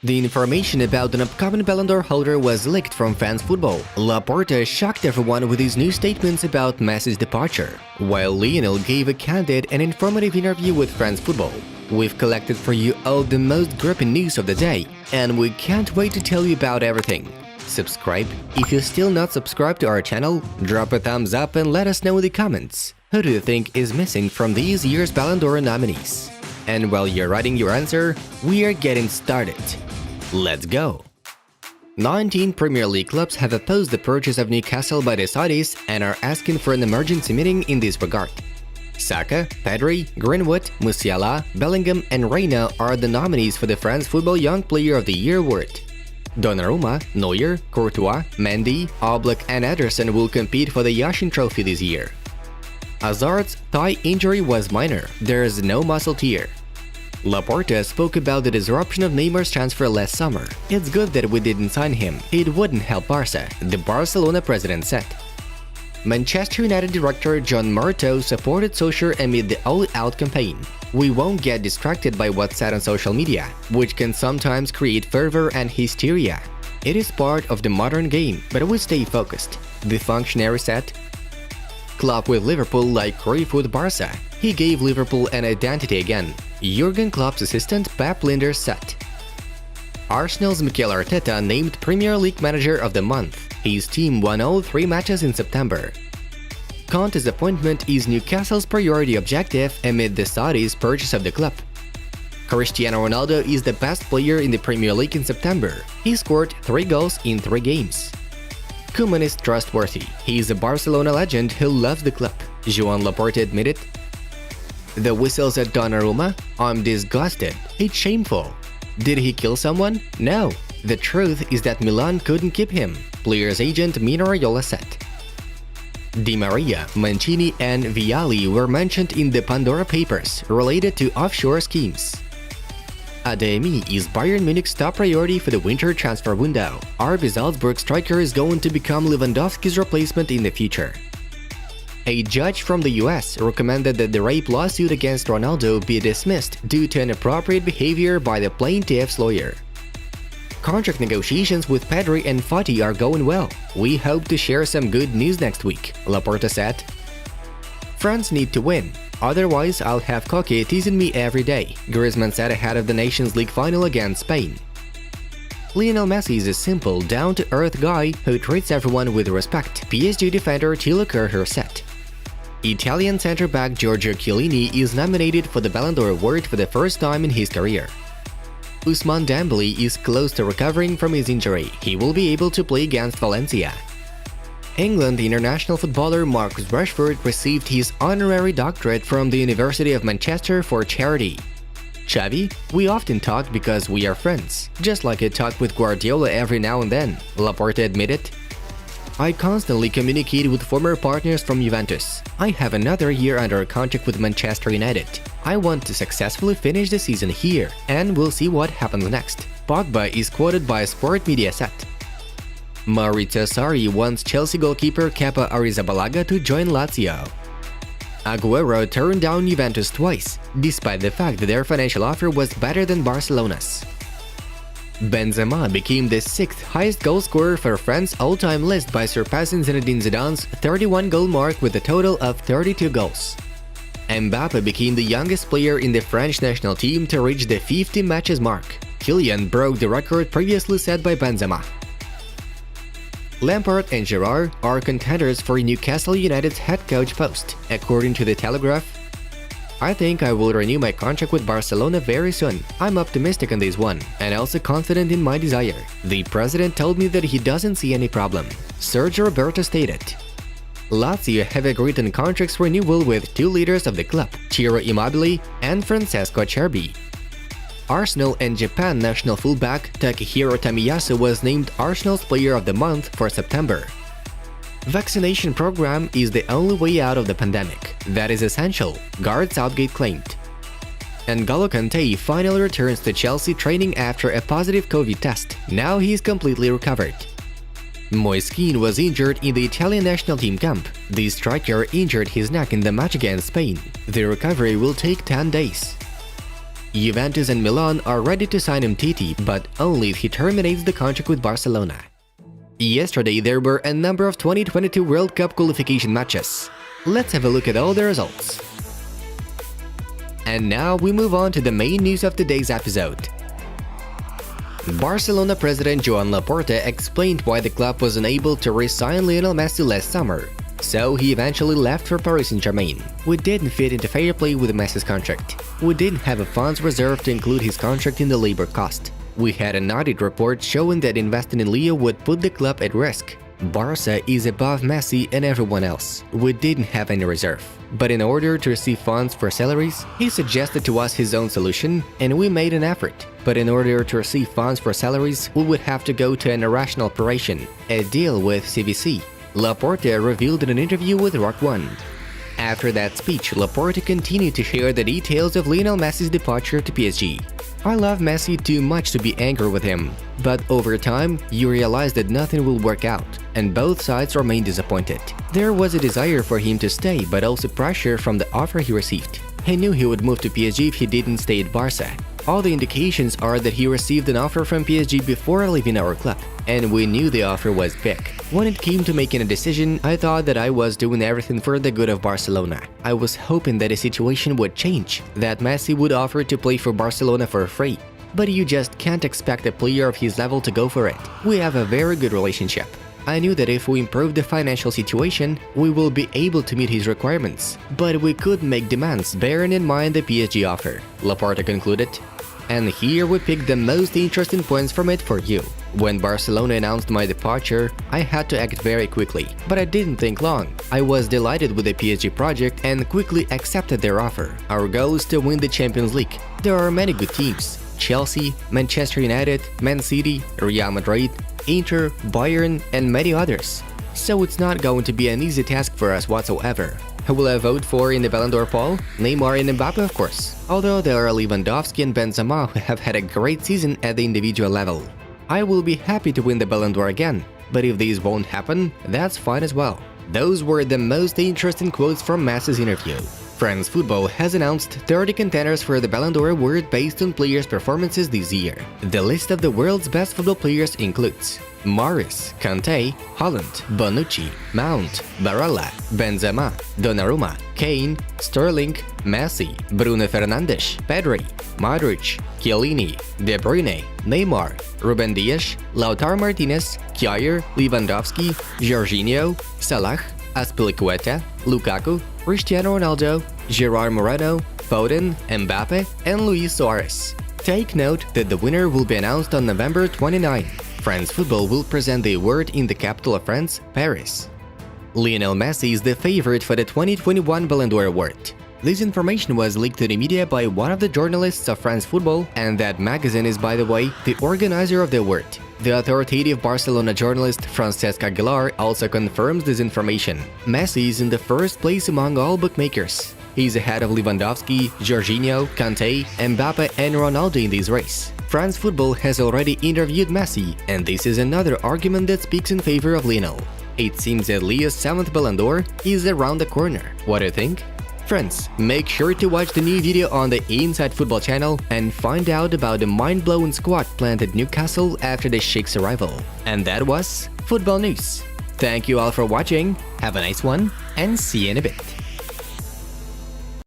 The information about an upcoming Ballon d'Or holder was leaked from France Football. Laporta shocked everyone with his new statements about Messi's departure, while Lionel gave a candid and informative interview with France Football. We've collected for you all the most gripping news of the day, and we can't wait to tell you about everything. Subscribe. If you're still not subscribed to our channel, drop a thumbs up and let us know in the comments. Who do you think is missing from this year's Ballon d'Or nominees? And while you're writing your answer, we are getting started. Let's go! 19 Premier League clubs have opposed the purchase of Newcastle by the Saudis and are asking for an emergency meeting in this regard. Saka, Pedri, Greenwood, Musiala, Bellingham and Reina are the nominees for the France Football Young Player of the Year award. Donnarumma, Neuer, Courtois, Mendy, Oblak and Ederson will compete for the Yashin Trophy this year. Hazard's thigh injury was minor, there is no muscle tear. Laporta spoke about the disruption of Neymar's transfer last summer. It's good that we didn't sign him, it wouldn't help Barca, the Barcelona president said. Manchester United director John Murtough supported Solskjaer amid the all-out campaign. We won't get distracted by what's said on social media, which can sometimes create fervor and hysteria. It is part of the modern game, but we stay focused, the functionary said. Klopp with Liverpool like Cruyff with Barca. He gave Liverpool an identity again. Jurgen Klopp's assistant Pep Lijnders said. Arsenal's Mikel Arteta named Premier League Manager of the Month. His team won all 3 matches in September. Conte's appointment is Newcastle's priority objective amid the Saudis' purchase of the club. Cristiano Ronaldo is the best player in the Premier League in September. He scored 3 goals in 3 games. Koeman is trustworthy. He is a Barcelona legend who loves the club, Joan Laporta admitted. The whistles at Donnarumma? I'm disgusted. It's shameful. Did he kill someone? No. The truth is that Milan couldn't keep him, player's agent Mino Raiola said. Di Maria, Mancini and Vialli were mentioned in the Pandora Papers related to offshore schemes. Adeyemi is Bayern Munich's top priority for the winter transfer window. RB Salzburg striker is going to become Lewandowski's replacement in the future. A judge from the US recommended that the rape lawsuit against Ronaldo be dismissed due to inappropriate behavior by the plaintiff's lawyer. Contract negotiations with Pedri and Fati are going well. We hope to share some good news next week, Laporta said. France need to win. Otherwise, I'll have Koke teasing me every day, Griezmann said ahead of the Nations League final against Spain. Lionel Messi is a simple, down-to-earth guy who treats everyone with respect, PSG defender Thilo Kehrer said. Italian center-back Giorgio Chiellini is nominated for the Ballon d'Or award for the first time in his career. Ousmane Dembele is close to recovering from his injury. He will be able to play against Valencia. England international footballer Marcus Rashford received his honorary doctorate from the University of Manchester for charity. Xavi, we often talk because we are friends, just like I talk with Guardiola every now and then, Laporta admitted. I constantly communicate with former partners from Juventus. I have another year under contract with Manchester United. I want to successfully finish the season here, and we'll see what happens next. Pogba is quoted by Sport Media set. Maurizio Sarri wants Chelsea goalkeeper Kepa Arrizabalaga to join Lazio. Agüero turned down Juventus twice, despite the fact that their financial offer was better than Barcelona's. Benzema became the 6th highest goal scorer for France's all-time list by surpassing Zinedine Zidane's 31-goal mark with a total of 32 goals. Mbappe became the youngest player in the French national team to reach the 50 matches mark. Kylian broke the record previously set by Benzema. Lampard and Gerrard are contenders for Newcastle United's head coach post, according to The Telegraph. I think I will renew my contract with Barcelona very soon. I'm optimistic on this one, and also confident in my desire. The president told me that he doesn't see any problem, Sergio Roberto stated. Lazio have agreed on contracts renewal with 2 leaders of the club, Ciro Immobile and Francesco Acerbi. Arsenal and Japan national fullback Takehiro Tamiyasu was named Arsenal's Player of the Month for September. Vaccination program is the only way out of the pandemic. That is essential, Gareth Southgate claimed. N'Golo Kante finally returns to Chelsea training after a positive COVID test. Now he is completely recovered. Moise Kean was injured in the Italian national team camp. The striker injured his neck in the match against Spain. The recovery will take 10 days. Juventus and Milan are ready to sign Umtiti, but only if he terminates the contract with Barcelona. Yesterday, there were a number of 2022 World Cup qualification matches. Let's have a look at all the results. And now we move on to the main news of today's episode. Barcelona president Joan Laporta explained why the club was unable to re-sign Lionel Messi last summer, so he eventually left for Paris Saint-Germain. We didn't fit into fair play with Messi's contract. We didn't have a funds reserve to include his contract in the labor cost. We had an audit report showing that investing in Leo would put the club at risk. Barca is above Messi and everyone else. We didn't have any reserve. But in order to receive funds for salaries, he suggested to us his own solution, and we made an effort. But in order to receive funds for salaries, we would have to go to an irrational operation, a deal with CVC. Laporta revealed in an interview with Rock One. After that speech, Laporta continued to share the details of Lionel Messi's departure to PSG. I love Messi too much to be angry with him, but over time, you realize that nothing will work out, and both sides remain disappointed. There was a desire for him to stay, but also pressure from the offer he received. He knew he would move to PSG if he didn't stay at Barca. All the indications are that he received an offer from PSG before leaving our club, and we knew the offer was big. When it came to making a decision, I thought that I was doing everything for the good of Barcelona. I was hoping that the situation would change, that Messi would offer to play for Barcelona for free. But you just can't expect a player of his level to go for it. We have a very good relationship. I knew that if we improve the financial situation, we will be able to meet his requirements. But we could make demands bearing in mind the PSG offer, Laporta concluded. And here we picked the most interesting points from it for you. When Barcelona announced my departure, I had to act very quickly, but I didn't think long. I was delighted with the PSG project and quickly accepted their offer. Our goal is to win the Champions League. There are many good teams: Chelsea, Manchester United, Man City, Real Madrid, Inter, Bayern, and many others. So it's not going to be an easy task for us whatsoever. Who will I vote for in the Ballon d'Or poll? Neymar and Mbappe, of course. Although there are Lewandowski and Benzema who have had a great season at the individual level. I will be happy to win the Ballon d'Or again, but if these won't happen, that's fine as well. Those were the most interesting quotes from Messi's interview. France Football has announced 30 contenders for the Ballon d'Or award based on players' performances this year. The list of the world's best football players includes Morris, Kanté, Haaland, Bonucci, Mount, Barella, Benzema, Donnarumma, Kane, Sterling, Messi, Bruno Fernandes, Pedri, Modric, Chiellini, De Bruyne, Neymar, Ruben Dias, Lautaro Martinez, Kjaer, Lewandowski, Jorginho, Salah, Azpilicueta, Lukaku, Cristiano Ronaldo, Gerard Moreno, Foden, Mbappe, and Luis Suarez. Take note that the winner will be announced on November 29. France Football will present the award in the capital of France, Paris. Lionel Messi is the favorite for the 2021 Ballon d'Or award. This information was leaked to the media by one of the journalists of France Football, and that magazine is, by the way, the organizer of the award. The authoritative Barcelona journalist Francesc Aguilar also confirms this information. Messi is in the first place among all bookmakers. He's ahead of Lewandowski, Jorginho, Kanté, Mbappe and Ronaldo in this race. France Football has already interviewed Messi, and this is another argument that speaks in favor of Lionel. It seems that Leo's 7th Ballon d'Or is around the corner. What do you think? Friends, make sure to watch the new video on the Inside Football channel and find out about the mind-blowing squad planned at Newcastle after the Sheik's arrival. And that was Football News. Thank you all for watching, have a nice one, and see you in a bit.